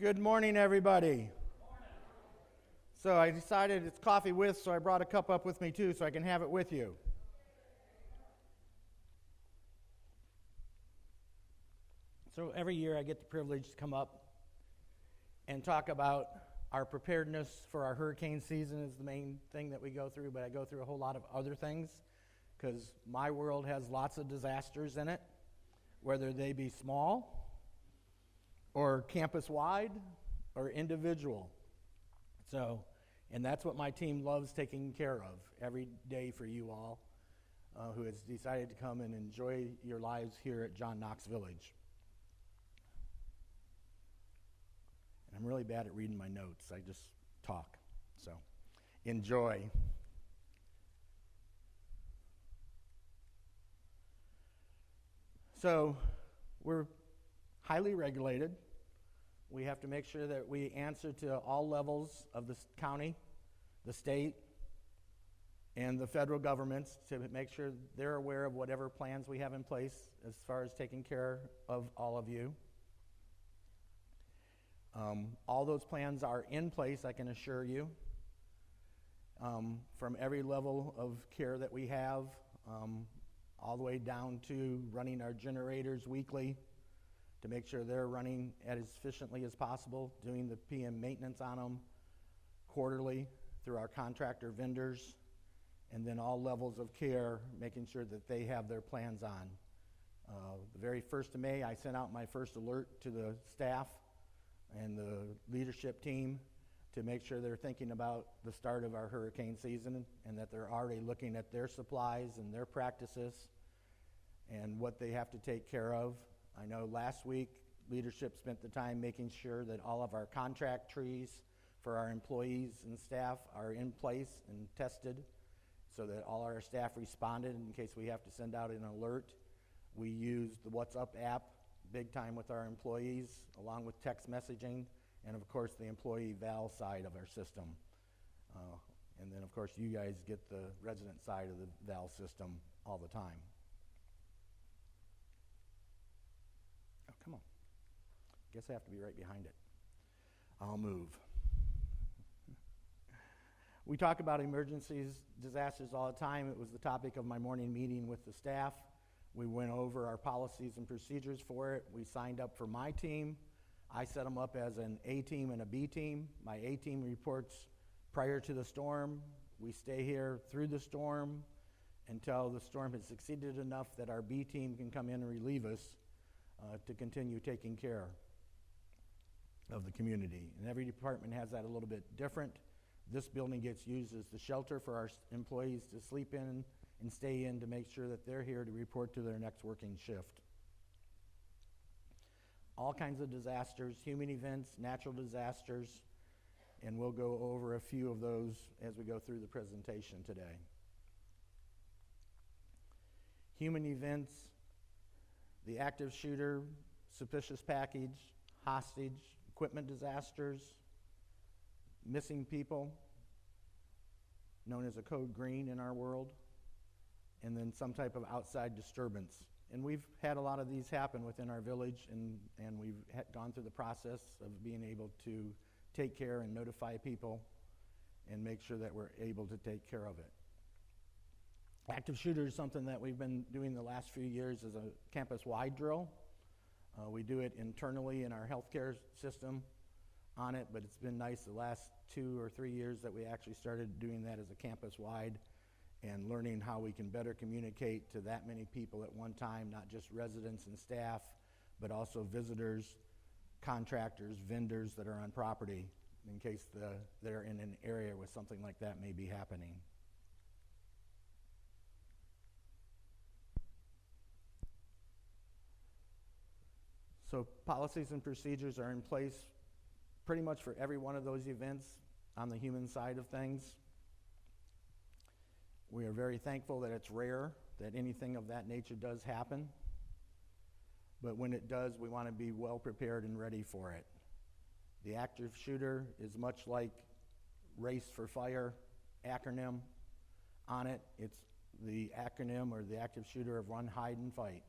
Good morning, everybody. So I decided it's coffee with, so I brought a cup up with me too, so I can have it with you. So every year I get the privilege to come up and talk about our preparedness for our hurricane season is the main thing that we go through, but I go through a whole lot of other things because my world has lots of disasters in it, whether they be small or campus-wide or individual. So, and that's what my team loves taking care of every day for you all who has decided to come and enjoy your lives here at John Knox Village. And I'm really bad at reading my notes. I just talk. So, enjoy. So, we're highly regulated. We have to make sure that we answer to all levels of the county, the state, and the federal governments to make sure they're aware of whatever plans we have in place as far as taking care of all of you. All those plans are in place, I can assure you, from every level of care that we have, all the way down to running our generators weekly, to make sure they're running as efficiently as possible, doing the PM maintenance on them quarterly through our contractor vendors, and then all levels of care, making sure that they have their plans on. The very 1st of May, I sent out my first alert to the staff and the leadership team to make sure they're thinking about the start of our hurricane season and that they're already looking at their supplies and their practices and what they have to take care of. I know last week leadership spent the time making sure that all of our contract trees for our employees and staff are in place and tested so that all our staff responded in case we have to send out an alert. We used the WhatsApp app big time with our employees along with text messaging and of course the employee VAL side of our system. And then of course you guys get the resident side of the VAL system all the time. Come on. Guess I have to be right behind it. I'll move. We talk about emergencies, disasters all the time. It was the topic of my morning meeting with the staff. We went over our policies and procedures for it. We signed up for my team. I set them up as an A team and a B team. My A team reports prior to the storm. We stay here through the storm until the storm has succeeded enough that our B team can come in and relieve us to continue taking care of the community. And every department has that a little bit different. This building gets used as the shelter for our employees to sleep in and stay in to make sure that they're here to report to their next working shift. All kinds of disasters, human events, natural disasters, and we'll go over a few of those as we go through the presentation today. Human events, the active shooter, suspicious package, hostage, equipment disasters, missing people, known as a code green in our world, and then some type of outside disturbance. And we've had a lot of these happen within our village, and we've gone through the process of being able to take care and notify people and make sure that we're able to take care of it. Active shooter is something that we've been doing the last few years as a campus-wide drill. We do it internally in our healthcare system on it, but it's been nice the last 2 or 3 years that we actually started doing that as a campus-wide and learning how we can better communicate to that many people at one time, not just residents and staff, but also visitors, contractors, vendors that are on property in case they're in an area where something like that may be happening. So policies and procedures are in place pretty much for every one of those events on the human side of things. We are very thankful that it's rare that anything of that nature does happen. But when it does, we want to be well prepared and ready for it. The active shooter is much like Race for Fire acronym on it. It's the acronym or the active shooter of run, hide, and fight.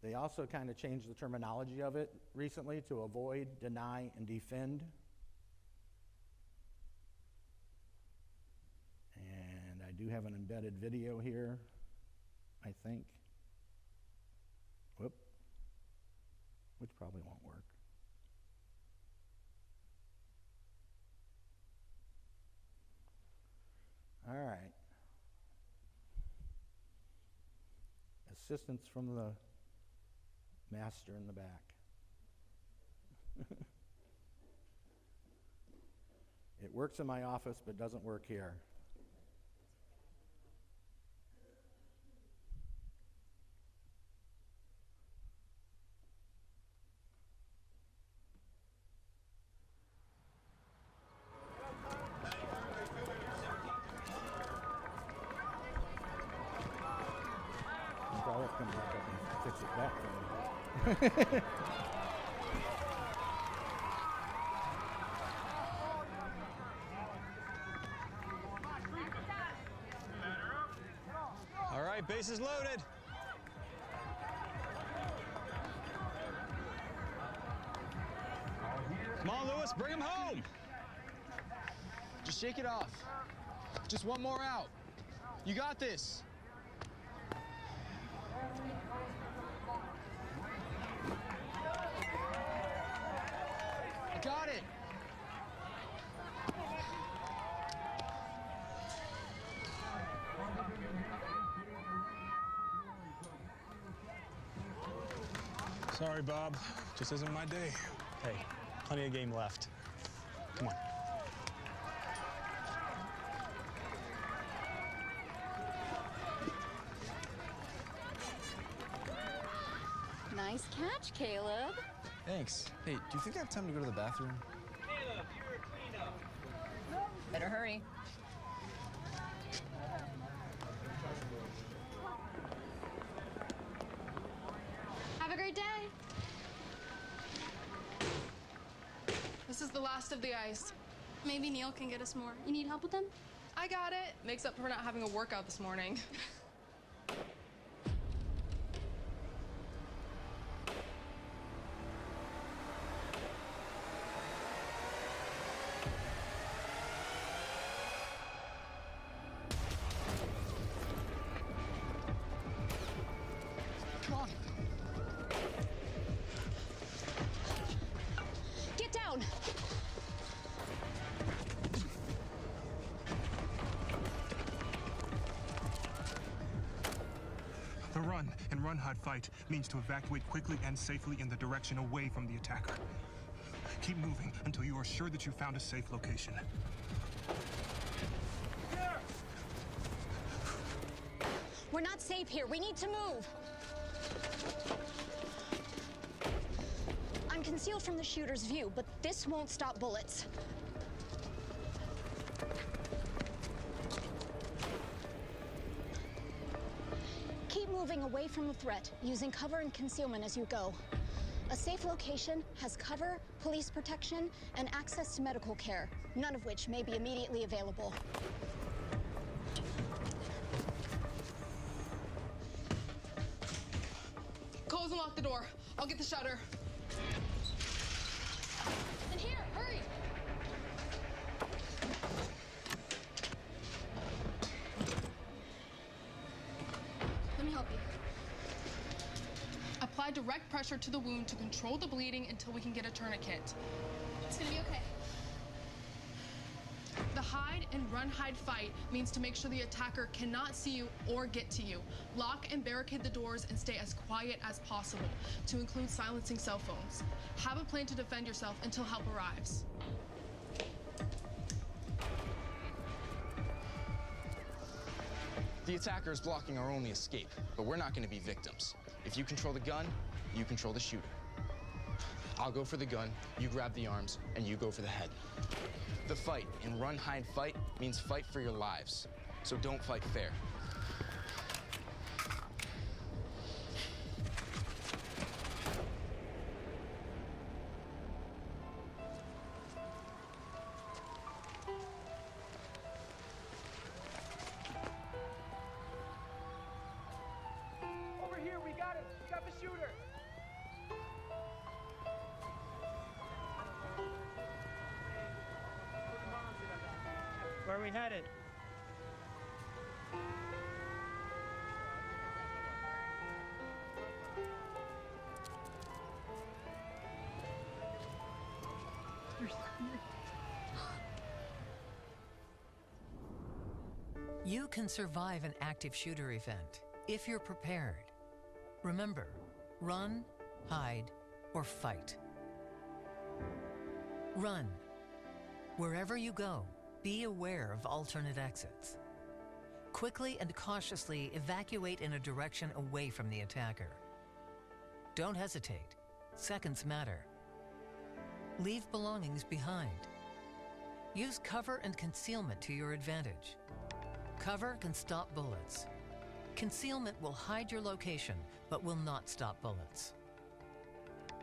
They also kind of changed the terminology of it recently to avoid, deny, and defend. And I do have an embedded video here, I think. Whoop. Which probably won't work. All right. Assistance from the master in the back. It works in my office, but doesn't work here. I'll have to come back up and fix it back for me. All right, bases loaded. Come on, Lewis, bring him home. Just shake it off. Just one more out. You got this. Got it. Sorry, Bob. Just isn't my day. Hey, plenty of game left. Come on. Nice catch, Caleb. Thanks. Hey, do you think I have time to go to the bathroom? Caleb, you're a cleanup. Better hurry. Have a great day. This is the last of the ice. Maybe Neil can get us more. You need help with them? I got it. Makes up for not having a workout this morning. Come on. Get down! The run and run-hide fight means to evacuate quickly and safely in the direction away from the attacker. Keep moving until you are sure that you found a safe location. We're not safe here. We need to move. I'm concealed from the shooter's view, but this won't stop bullets. Keep moving away from the threat, using cover and concealment as you go. A safe location has cover, police protection, and access to medical care, none of which may be immediately available. Close and lock the door. I'll get the shutter. And here, hurry! Let me help you. Apply direct pressure to the wound to control the bleeding until we can get a tourniquet. It's gonna be okay. The hide and run-hide fight means to make sure the attacker cannot see you or get to you. Lock and barricade the doors and stay as quiet as possible, to include silencing cell phones. Have a plan to defend yourself until help arrives. The attacker is blocking our only escape, but we're not going to be victims. If you control the gun, you control the shooter. I'll go for the gun, you grab the arms, and you go for the head. The fight in run, hide, fight means fight for your lives. So don't fight fair. Over here, we got it. We got the shooter! Where are we headed? You can survive an active shooter event if you're prepared. Remember, run, hide, or fight. Run. Wherever you go, be aware of alternate exits. Quickly and cautiously evacuate in a direction away from the attacker. Don't hesitate. Seconds matter. Leave belongings behind. Use cover and concealment to your advantage. Cover can stop bullets. Concealment will hide your location, but will not stop bullets.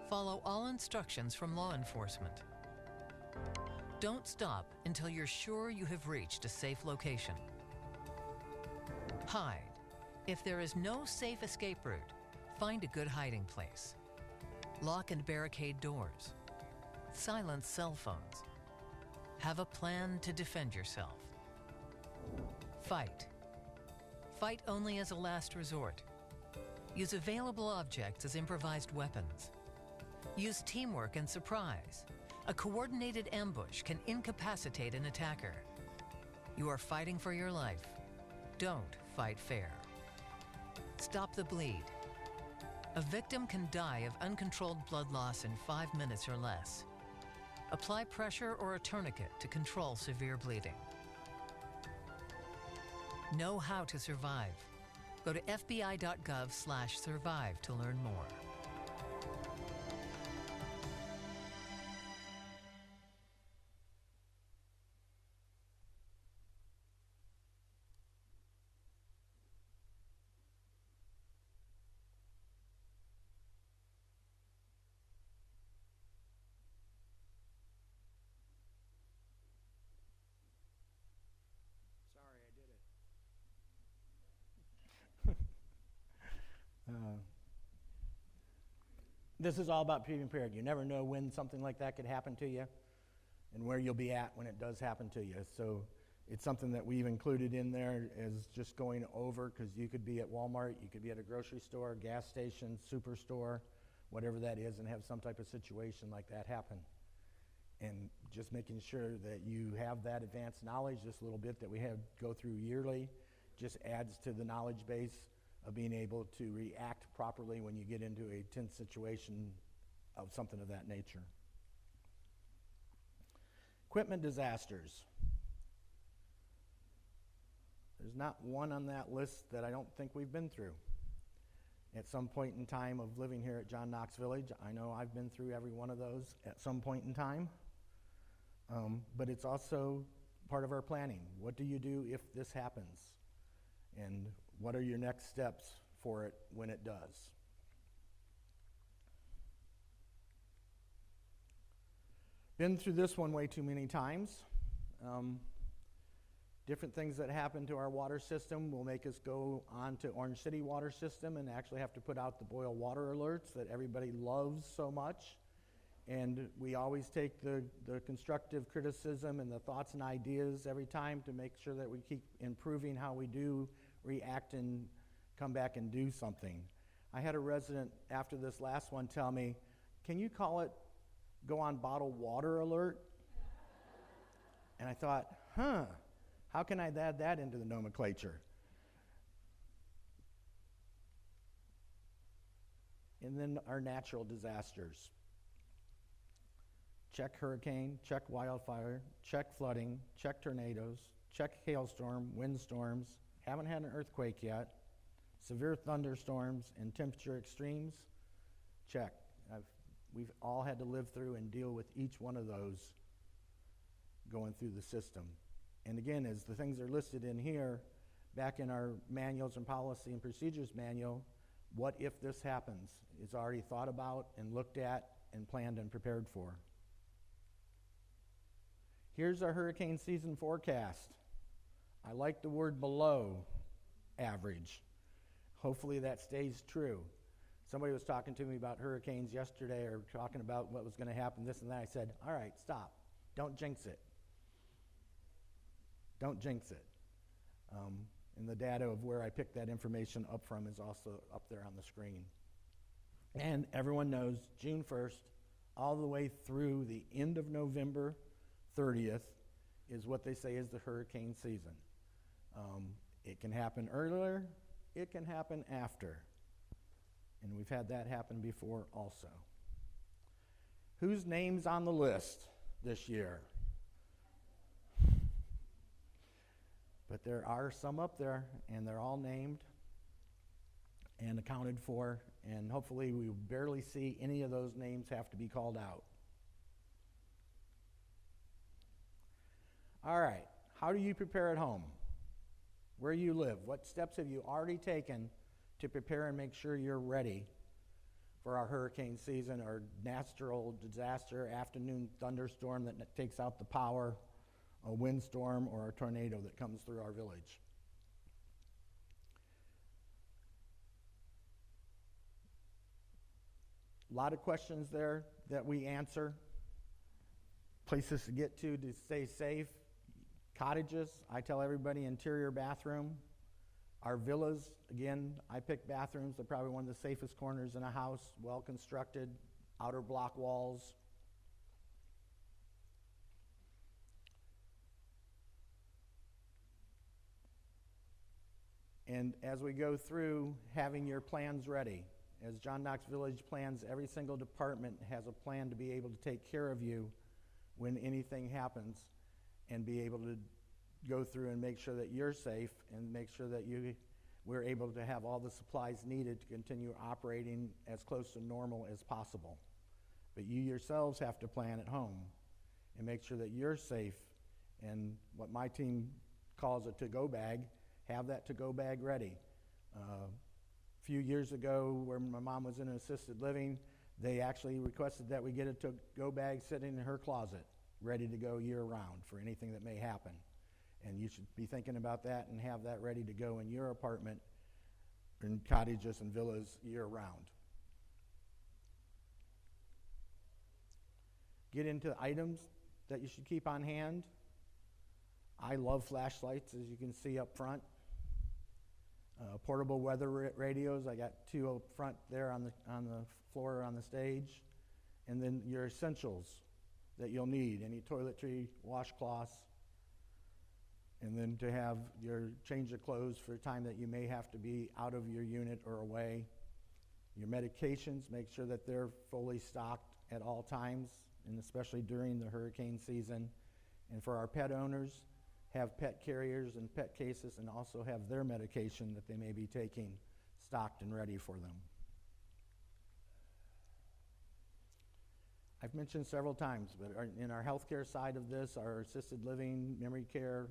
Follow all instructions from law enforcement. Don't stop until you're sure you have reached a safe location. Hide. If there is no safe escape route, find a good hiding place. Lock and barricade doors. Silence cell phones. Have a plan to defend yourself. Fight. Fight only as a last resort. Use available objects as improvised weapons. Use teamwork and surprise. A coordinated ambush can incapacitate an attacker. You are fighting for your life. Don't fight fair. Stop the bleed. A victim can die of uncontrolled blood loss in 5 minutes or less. Apply pressure or a tourniquet to control severe bleeding. Know how to survive. Go to fbi.gov/survive to learn more. Sorry, I did it. This is all about being prepared. You never know when something like that could happen to you and where you'll be at when it does happen to you. So it's something that we've included in there as just going over, because you could be at Walmart, you could be at a grocery store, gas station, superstore, whatever that is, and have some type of situation like that happen. And just making sure that you have that advanced knowledge, this little bit that we have go through yearly, just adds to the knowledge base of being able to react properly when you get into a tense situation of something of that nature. Equipment disasters. There's not one on that list that I don't think we've been through. At some point in time of living here at John Knox Village, I know I've been through every one of those at some point in time. But it's also part of our planning. What do you do if this happens? And what are your next steps for it when it does? Been through this one way too many times. Different things that happen to our water system will make us go on to Orange City water system and actually have to put out the boil water alerts that everybody loves so much. And we always take the constructive criticism and the thoughts and ideas every time to make sure that we keep improving how we do react and come back and do something. I had a resident after this last one tell me, "Can you call it go on bottled water alert?" And I thought, how can I add that into the nomenclature? And then our natural disasters. Check hurricane, check wildfire, check flooding, check tornadoes, check hailstorm, windstorms. Haven't had an earthquake yet. Severe thunderstorms and temperature extremes, check. We've all had to live through and deal with each one of those going through the system. And again, as the things are listed in here, back in our manuals and policy and procedures manual, what if this happens is already thought about and looked at and planned and prepared for. Here's our hurricane season forecast. I like the word below average. Hopefully that stays true. Somebody was talking to me about hurricanes yesterday, or talking about what was going to happen, this and that. I said, all right, stop. Don't jinx it. Don't jinx it. And the data of where I picked that information up from is also up there on the screen. And everyone knows June 1st, all the way through the end of November 30th, is what they say is the hurricane season. It can happen earlier, it can happen after. And we've had that happen before also. Whose name's on the list this year? But there are some up there, and they're all named and accounted for, and hopefully we will barely see any of those names have to be called out. All right, how do you prepare at home? Where you live? What steps have you already taken to prepare and make sure you're ready for our hurricane season, or natural disaster, afternoon thunderstorm that takes out the power, a windstorm, or a tornado that comes through our village? A lot of questions there that we answer. Places to get to stay safe. Cottages, I tell everybody, interior bathroom. Our villas, again, I pick bathrooms. They're probably one of the safest corners in a house, well constructed, outer block walls. And as we go through having your plans ready, as John Knox Village plans, every single department has a plan to be able to take care of you when anything happens, and be able to go through and make sure that you're safe, and make sure that we're able to have all the supplies needed to continue operating as close to normal as possible. But you yourselves have to plan at home and make sure that you're safe, and what my team calls a to-go bag, have that to-go bag ready. A few years ago, where my mom was in assisted living, they actually requested that we get a to-go bag sitting in her closet, ready to go year-round for anything that may happen. And you should be thinking about that and have that ready to go in your apartment, in cottages and villas year-round. Get into items that you should keep on hand. I love flashlights, as you can see up front. Portable weather radios. I got 2 up front there on the floor on the stage. And then your essentials that you'll need: any toiletry, washcloths, and then to have your change of clothes for a time that you may have to be out of your unit or away. Your medications, make sure that they're fully stocked at all times, and especially during the hurricane season. And for our pet owners, have pet carriers and pet cases, and also have their medication that they may be taking stocked and ready for them. I've mentioned several times, but in our healthcare side of this, our assisted living, memory care,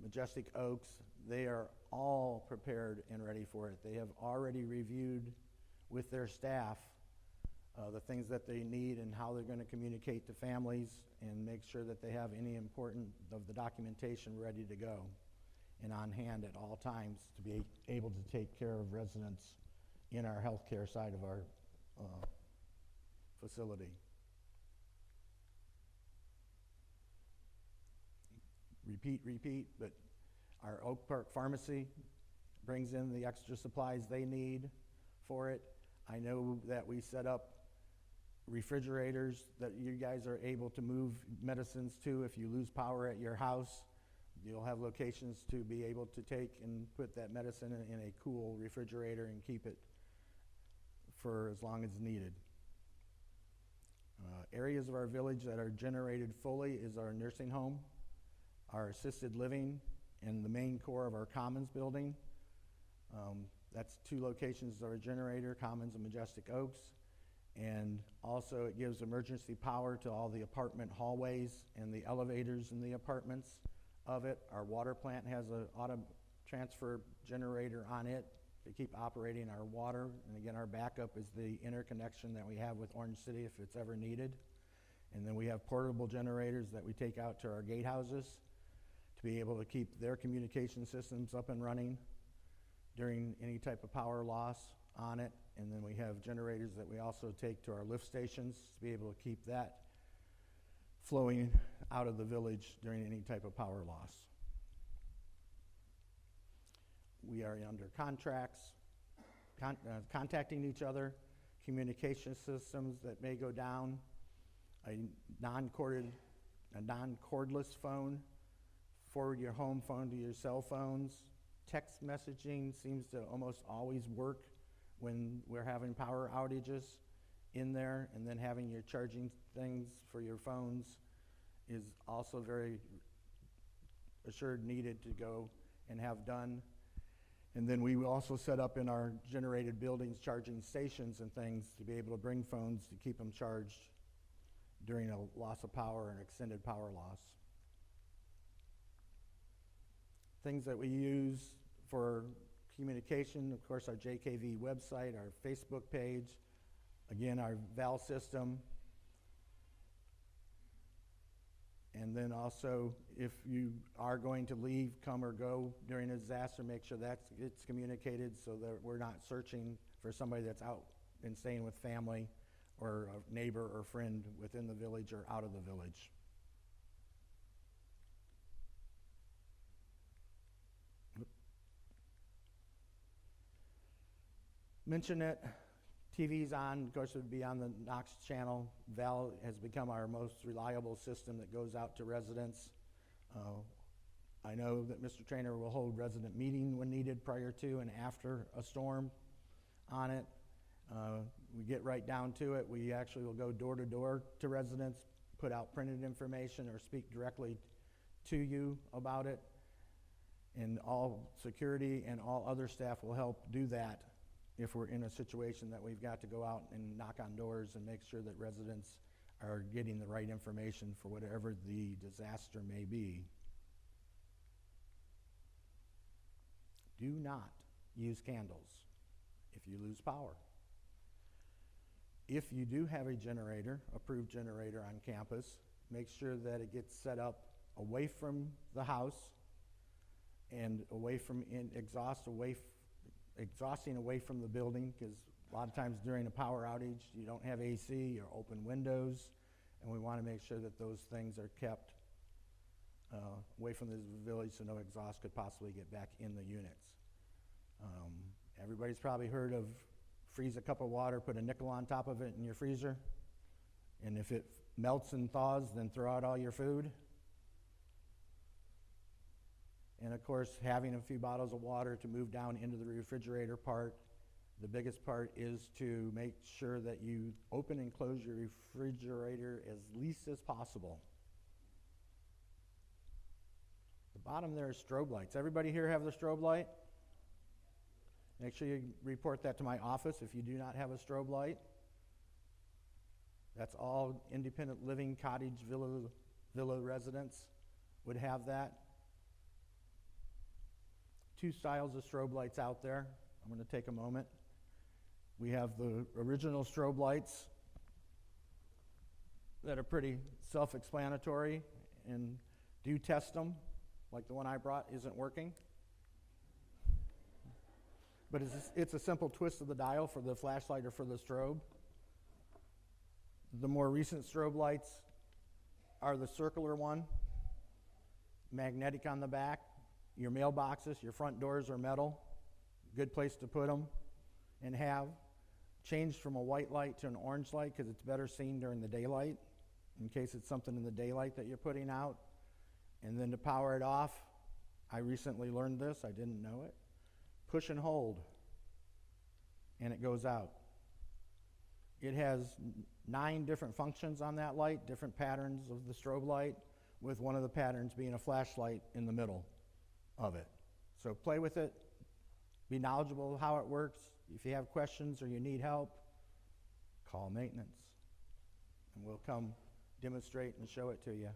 Majestic Oaks, they are all prepared and ready for it. They have already reviewed with their staff the things that they need and how they're going to communicate to families, and make sure that they have any important of the documentation ready to go and on hand at all times to be able to take care of residents in our healthcare side of our facility. Repeat, but our Oak Park Pharmacy brings in the extra supplies they need for it. I know that we set up refrigerators that you guys are able to move medicines to if you lose power at your house. You'll have locations to be able to take and put that medicine in a cool refrigerator and keep it for as long as needed. Areas of our village that are generated fully is our nursing home, our assisted living, and the main core of our Commons building. That's 2 locations of our generator, Commons and Majestic Oaks. And also it gives emergency power to all the apartment hallways and the elevators in the apartments of it. Our water plant has an auto transfer generator on it to keep operating our water. And again, our backup is the interconnection that we have with Orange City if it's ever needed. And then we have portable generators that we take out to our gatehouses to be able to keep their communication systems up and running during any type of power loss on it. And then we have generators that we also take to our lift stations to be able to keep that flowing out of the village during any type of power loss. We are under contracts, contacting each other, communication systems that may go down, a non-cordless phone, forward your home phone to your cell phones. Text messaging seems to almost always work when we're having power outages in there, and then having your charging things for your phones is also very assured needed to go and have done. And then we will also set up in our generated buildings charging stations and things to be able to bring phones to keep them charged during a loss of power and extended power loss. Things that we use for communication, of course, our JKV website, our Facebook page, again, our VAL system. And then also, if you are going to leave, come or go during a disaster, make sure that it's communicated so that we're not searching for somebody that's out and staying with family or a neighbor or friend within the village or out of the village. Mention it. TV's on, of course it would be on the Knox channel. VAL has become our most reliable system that goes out to residents. I know that Mr. Trainer will hold resident meeting when needed prior to and after a storm on it. We get right down to it. We actually will go door to door to residents, put out printed information or speak directly to you about it. And all security and all other staff will help do that if we're in a situation that we've got to go out and knock on doors and make sure that residents are getting the right information for whatever the disaster may be. Do not use candles if you lose power. If you do have a generator, approved generator on campus, make sure that it gets set up away from the house and away from exhausting away from the building, because a lot of times during a power outage you don't have AC or open windows, and we want to make sure that those things are kept away from the village so no exhaust could possibly get back in the units. Everybody's probably heard of freeze a cup of water, put a nickel on top of it in your freezer, and if it melts and thaws, then throw out all your food. And of course, having a few bottles of water to move down into the refrigerator part. The biggest part is to make sure that you open and close your refrigerator as least as possible. The bottom there is strobe lights. Everybody here have the strobe light? Make sure you report that to my office if you do not have a strobe light. That's all independent living cottage villa residents would have that. Two styles of strobe lights out there. I'm going to take a moment. We have the original strobe lights that are pretty self-explanatory, and do test them, like the one I brought isn't working. But it's a simple twist of the dial for the flashlight or for the strobe. The more recent strobe lights are the circular one, magnetic on the back. Your mailboxes, your front doors are metal. Good place to put them and have. Changed from a white light to an orange light because it's better seen during the daylight in case it's something in the daylight that you're putting out. And then to power it off, I recently learned this, I didn't know it. Push and hold, and it goes out. It has 9 different functions on that light, different patterns of the strobe light, with one of the patterns being a flashlight in the middle of it. So play with it, be knowledgeable of how it works. If you have questions or you need help, call maintenance, and we'll come demonstrate and show it to you.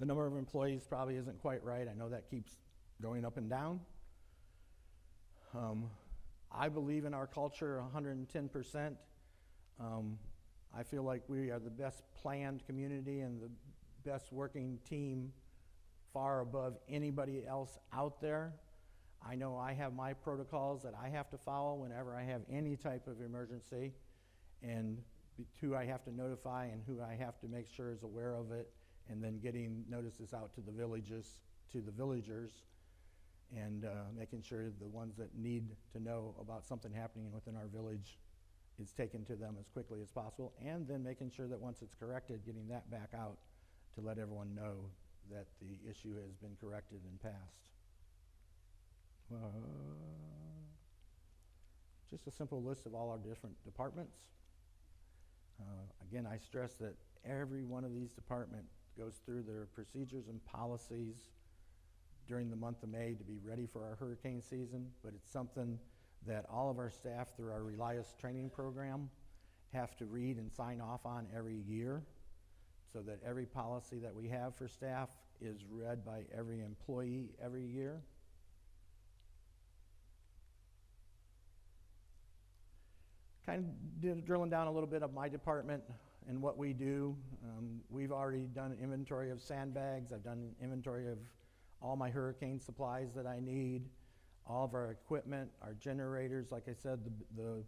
The number of employees probably isn't quite right. I know that keeps going up and down. I believe in our culture 110%. I feel like we are the best planned community and the best working team far above anybody else out there. I know I have my protocols that I have to follow whenever I have any type of emergency, and who I have to notify and who I have to make sure is aware of it, and then getting notices out to the villagers, and making sure the ones that need to know about something happening within our village is taken to them as quickly as possible, and then making sure that once it's corrected, getting that back out to let everyone know that the issue has been corrected and passed. Just a simple list of all our different departments. Again, I stress that every one of these departments goes through their procedures and policies during the month of May to be ready for our hurricane season, but it's something that all of our staff through our Relias training program have to read and sign off on every year, so that every policy that we have for staff is read by every employee every year. Kind of drilling down a little bit of my department and what we do. We've already done an inventory of sandbags. I've done an inventory of all my hurricane supplies that I need, all of our equipment, our generators. Like I said, the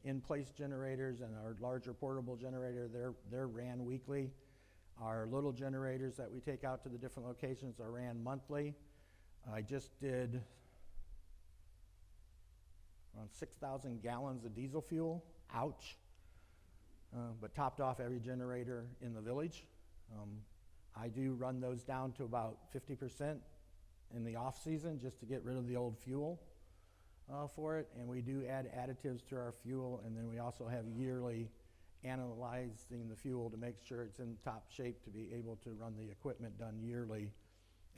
in-place generators and our larger portable generator, they're ran weekly. Our little generators that we take out to the different locations are ran monthly. I just did around 6,000 gallons of diesel fuel, ouch, but topped off every generator in the village. I do run those down to about 50% in the off season just to get rid of the old fuel for it, and we do add additives to our fuel, and then we also have yearly analyzing the fuel to make sure it's in top shape to be able to run the equipment done yearly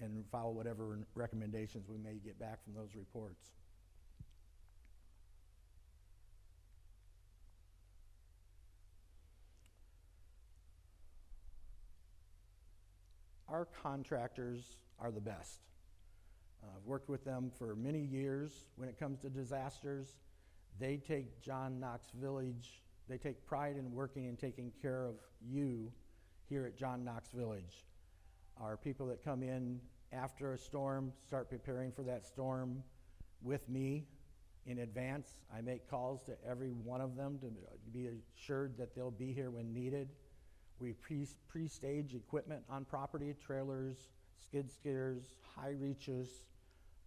and follow whatever recommendations we may get back from those reports. Our contractors are the best. I've worked with them for many years. When it comes to disasters, they take John Knox Village, they take pride in working and taking care of you here at John Knox Village. Our people that come in after a storm start preparing for that storm with me in advance. I make calls to every one of them to be assured that they'll be here when needed. We pre-stage equipment on property, trailers, skid steers, high reaches,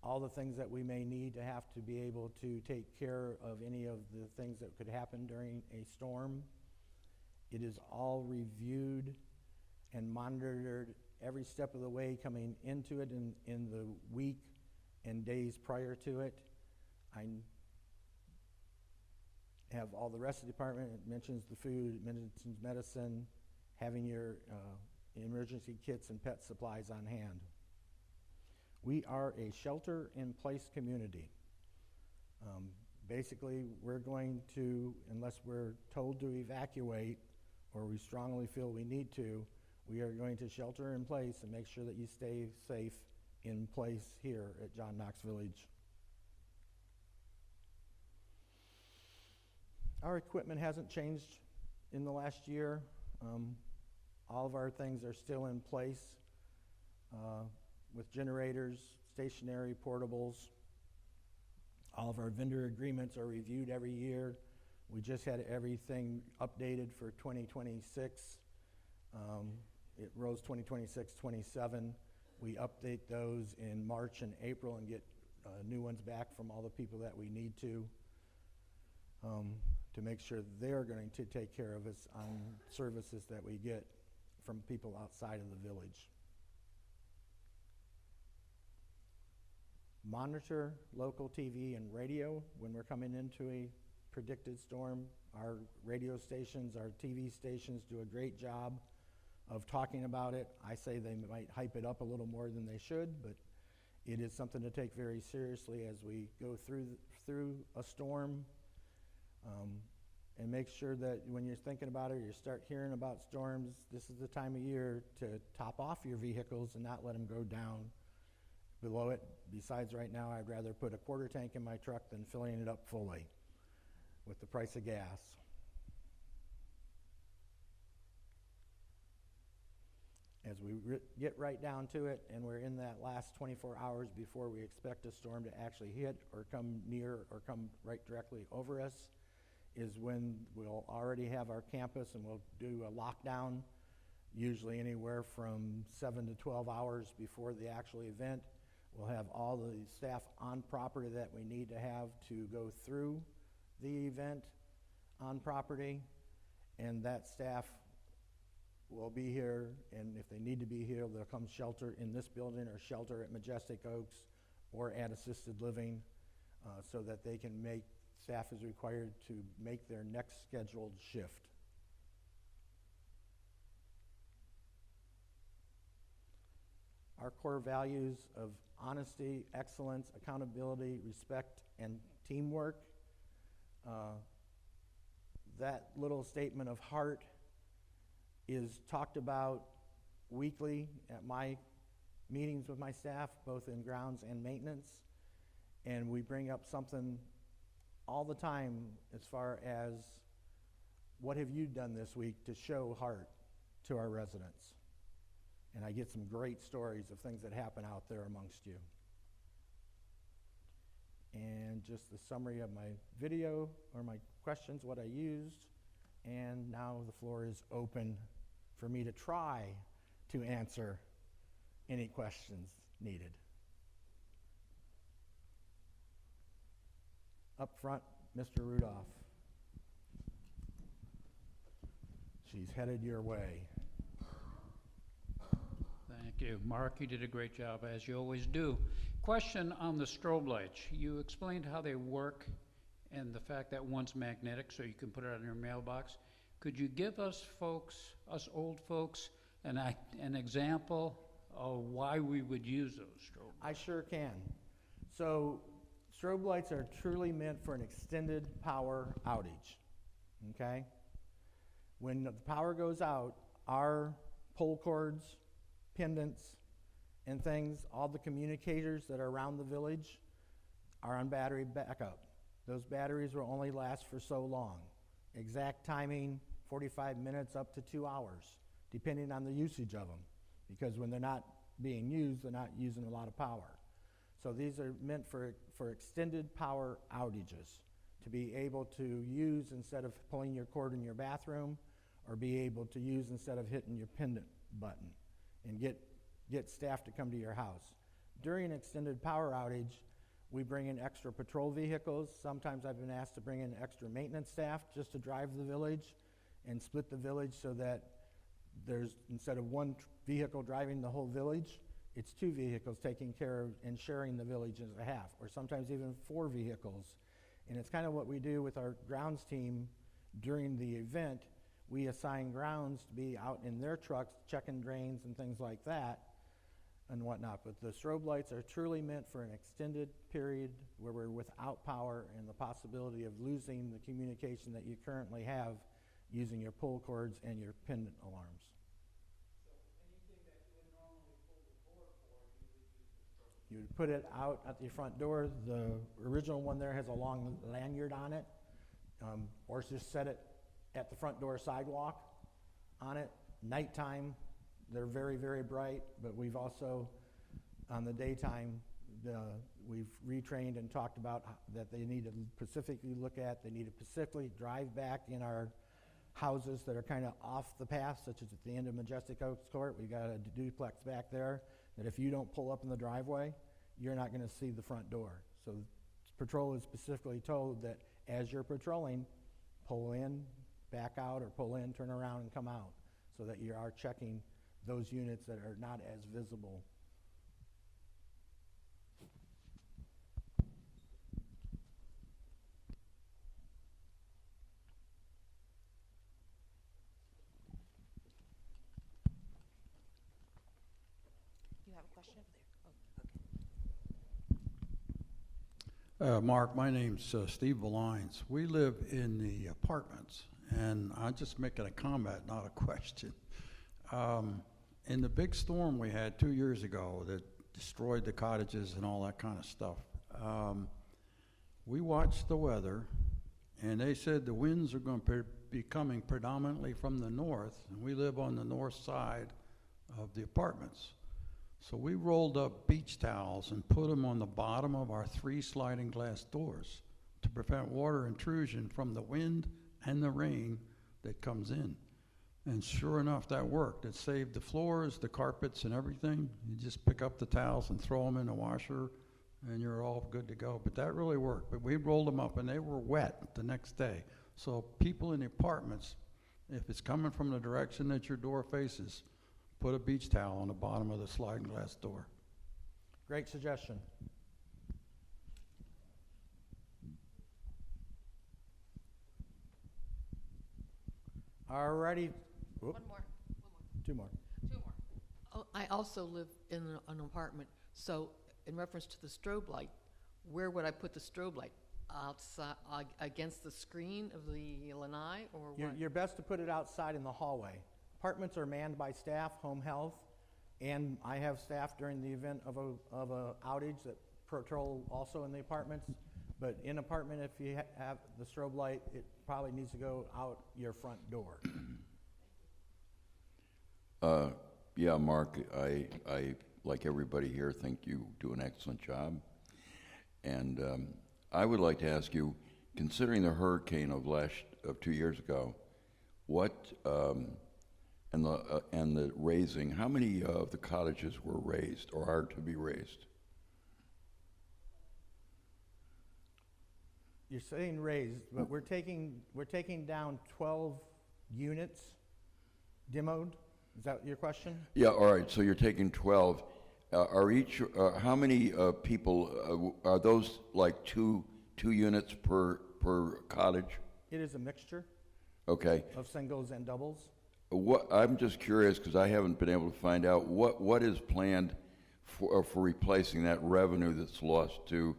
all the things that we may need to have to be able to take care of any of the things that could happen during a storm. It is all reviewed and monitored every step of the way coming into it in the week and days prior to it. I have all the rest of the department. It mentions the food, it mentions medicine, having your emergency kits and pet supplies on hand. We are a shelter-in-place community. Basically, we're going to, unless we're told to evacuate or we strongly feel we need to, we are going to shelter in place and make sure that you stay safe in place here at John Knox Village. Our equipment hasn't changed in the last year. All of our things are still in place with generators, stationary portables. All of our vendor agreements are reviewed every year. We just had everything updated for 2026. It rose 2026, 27. We update those in March and April and get new ones back from all the people that we need to make sure they're going to take care of us on services that we get from people outside of the village. Monitor local TV and radio when we're coming into a predicted storm. Our radio stations, our TV stations do a great job of talking about it. I say they might hype it up a little more than they should, but it is something to take very seriously as we go through a storm. And make sure that when you're thinking about it, you start hearing about storms, this is the time of year to top off your vehicles and not let them go down below it. Besides, right now, I'd rather put a quarter tank in my truck than filling it up fully with the price of gas. As we get right down to it, and we're in that last 24 hours before we expect a storm to actually hit or come near or come right directly over us, is when we'll already have our campus and we'll do a lockdown, usually anywhere from 7 to 12 hours before the actual event. We'll have all the staff on property that we need to have to go through the event on property, and that staff will be here, and if they need to be here, they'll come shelter in this building or shelter at Majestic Oaks or at assisted living, so that they can make, staff is required to make their next scheduled shift. Our core values of honesty, excellence, accountability, respect, and teamwork. That little statement of heart is talked about weekly at my meetings with my staff, both in grounds and maintenance. And we bring up something all the time as far as what have you done this week to show heart to our residents. And I get some great stories of things that happen out there amongst you. And just the summary of my video or my questions, what I used. And now the floor is open for me to try to answer any questions needed. Up front, Mr. Rudolph. She's headed your way. Thank you. Mark, you did a great job, as you always do. Question on the strobe lights. You explained how they work and the fact that one's magnetic, so you can put it on your mailbox. Could you give us folks, us old folks, an example of why we would use those strobe lights? I sure can. So strobe lights are truly meant for an extended power outage, okay? When the power goes out, our pole cords, pendants, and things, all the communicators that are around the village are on battery backup. Those batteries will only last for so long. Exact timing, 45 minutes up to 2 hours, depending on the usage of them. Because when they're not being used, they're not using a lot of power. So these are meant for extended power outages, to be able to use instead of pulling your cord in your bathroom, or be able to use instead of hitting your pendant button, and get staff to come to your house. During an extended power outage, we bring in extra patrol vehicles. Sometimes I've been asked to bring in extra maintenance staff just to drive the village and split the village so that there's, instead of one vehicle driving the whole village, it's 2 vehicles taking care of and sharing the village as a half, or sometimes even 4 vehicles. And it's kind of what we do with our grounds team during the event. We assign grounds to be out in their trucks checking drains and things like that and whatnot. But the strobe lights are truly meant for an extended period where we're without power and the possibility of losing the communication that you currently have using your pull cords and your pendant alarms. So anything that you would normally pull the cord for, you would use the strobe. You would put it out at the front door. The original one there has a long lanyard on it, or just set it at the front door sidewalk on it. Nighttime, they're very, very bright, but we've also, on the daytime, we've retrained and talked about that they need to specifically look at, they need to specifically drive back in our houses that are kind of off the path, such as at the end of Majestic Oaks Court. We've got a duplex back there that if you don't pull up in the driveway, you're not going to see the front door. So patrol is specifically told that as you're patrolling, pull in, back out, or pull in, turn around, and come out, so that you are checking those units that are not as visible. You have a question? Mark, my name's Steve Valines. We live in the apartments, and I'm just making a comment, not a question. In the big storm we had 2 years ago that destroyed the cottages and all that kind of stuff, we watched the weather, and they said the winds are going to be coming predominantly from the north, and we live on the north side of the apartments. So we rolled up beach towels and put them on the bottom of our 3 sliding glass doors to prevent water intrusion from the wind and the rain that comes in. And sure enough, that worked. It saved the floors, the carpets, and everything. You just pick up the towels and throw them in the washer, and you're all good to go. But that really worked. But we rolled them up, and they were wet the next day. So people in the apartments, if it's coming from the direction that your door faces, put a beach towel on the bottom of the sliding glass door. Great suggestion. Alrighty. Oop. One more. 2 more. 2 more. Oh, I also live in an apartment, so in reference to the strobe light, where would I put the strobe light? Outside, against the screen of the lanai, or what? You're best to put it outside in the hallway. Apartments are manned by staff, home health, and I have staff during the event of a outage that patrol also in the apartments. But in apartment, if you have the strobe light, it probably needs to go out your front door. Yeah, Mark, I like everybody here, think you do an excellent job. And I would like to ask you, considering the hurricane of 2 years ago, what and the raising, how many of the cottages were raised or are to be raised? You're saying raised, but we're taking down 12 units, demoed. Is that your question? Yeah. All right. So you're taking 12. Are each? How many people are those? Like two units per cottage? It is a mixture. Okay. Of singles and doubles. What I'm just curious because I haven't been able to find out what is planned for replacing that revenue that's lost to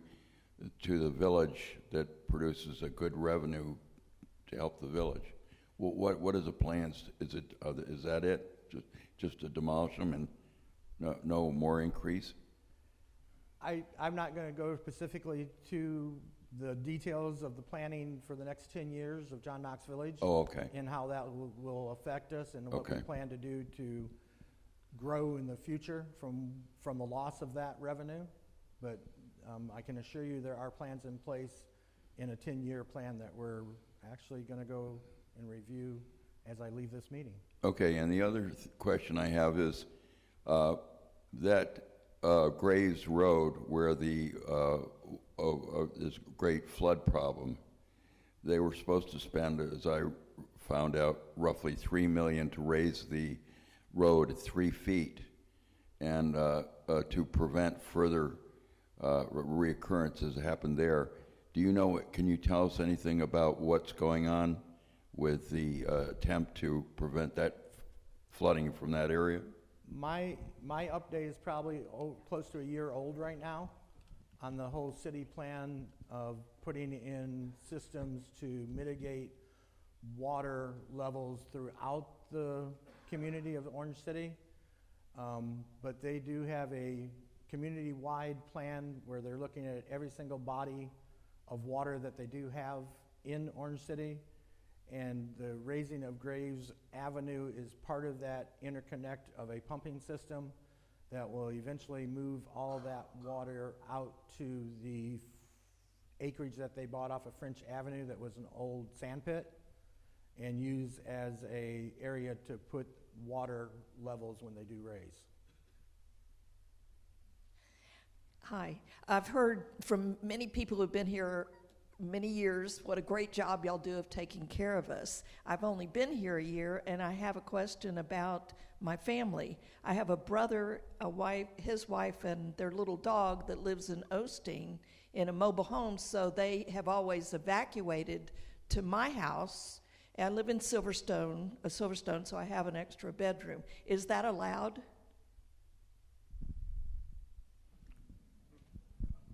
the village that produces a good revenue to help the village. What is the plans? Is that it? Just to demolish them and no more increase? I'm not going to go specifically to the details of the planning for the next 10 years of John Knox Village. Oh, okay. And how that will affect us and what we Okay. plan to do to grow in the future from the loss of that revenue. But I can assure you there are plans in place in a 10-year plan that we're actually going to go and review as I leave this meeting. Okay, and the other question I have is that Graves Road, where the this great flood problem, they were supposed to spend, as I found out, roughly $3 million to raise the road 3 feet and to prevent further reoccurrences that happened there. Do you know? Can you tell us anything about what's going on with the attempt to prevent that flooding from that area? My update is probably close to a year old right now on the whole city plan of putting in systems to mitigate water levels throughout the community of Orange City. But they do have a community-wide plan where they're looking at every single body of water that they do have in Orange City. And the raising of Graves Avenue is part of that interconnect of a pumping system that will eventually move all that water out to the acreage that they bought off of French Avenue that was an old sand pit and use as a area to put water levels when they do raise. Hi. I've heard from many people who've been here many years what a great job y'all do of taking care of us. I've only been here a year, and I have a question about my family. I have a brother, a wife, his wife, and their little dog that lives in Osteen in a mobile home, so they have always evacuated to my house. I live in Silverstone, so I have an extra bedroom. Is that allowed?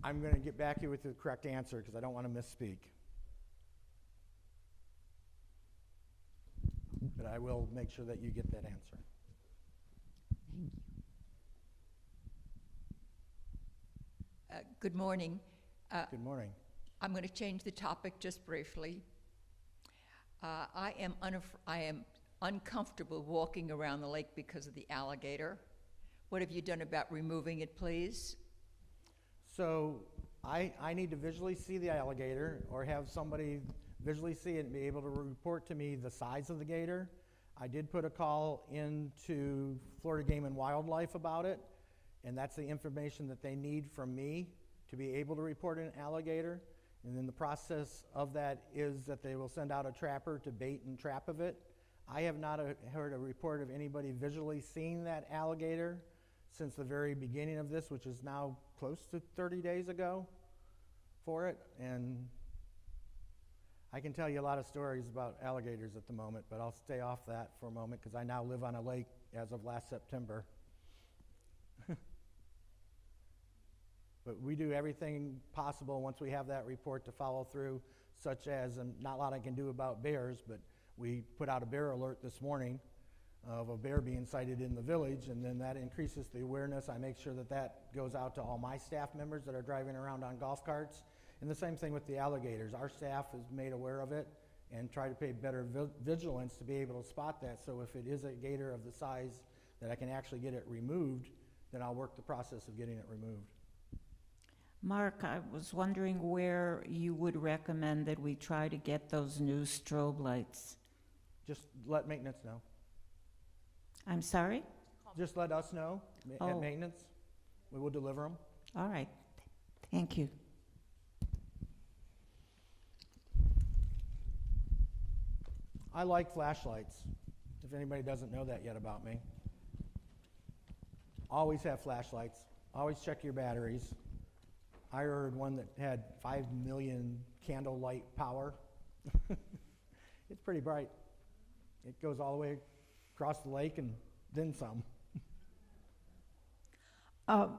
I'm going to get back to you with the correct answer because I don't want to misspeak. But I will make sure that you get that answer. Good morning. Good morning. I'm going to change the topic just briefly. I am uncomfortable walking around the lake because of the alligator. What have you done about removing it, please? So I need to visually see the alligator or have somebody visually see it and be able to report to me the size of the gator. I did put a call into Florida Game and Wildlife about it, and that's the information that they need from me to be able to report an alligator. And then the process of that is that they will send out a trapper to bait and trap of it. I have not heard a report of anybody visually seeing that alligator since the very beginning of this, which is now close to 30 days ago for it. And I can tell you a lot of stories about alligators at the moment, but I'll stay off that for a moment because I now live on a lake as of last September. But we do everything possible once we have that report to follow through, such as, and not a lot I can do about bears, but we put out a bear alert this morning of a bear being sighted in the village, and then that increases the awareness. I make sure that that goes out to all my staff members that are driving around on golf carts. And the same thing with the alligators. Our staff is made aware of it and try to pay better vigilance to be able to spot that. So if it is a gator of the size that I can actually get it removed, then I'll work the process of getting it removed. Mark, I was wondering where you would recommend that we try to get those new strobe lights. Just let maintenance know. I'm sorry? Just let us know at maintenance. We will deliver them. All right. Thank you. I like flashlights, if anybody doesn't know that yet about me. Always have flashlights. Always check your batteries. I heard one that had 5 million candle light power. It's pretty bright. It goes all the way across the lake and then some.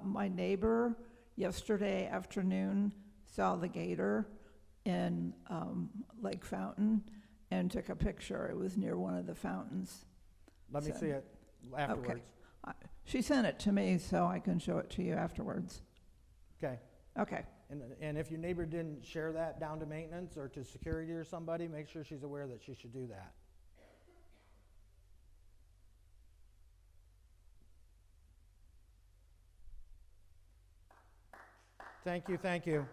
My neighbor yesterday afternoon saw the gator in Lake Fountain and took a picture. It was near one of the fountains. Let me see it afterwards. Okay. She sent it to me so I can show it to you afterwards. Okay. Okay. And if your neighbor didn't share that down to maintenance or to security or somebody, make sure she's aware that she should do that. Thank you, thank you.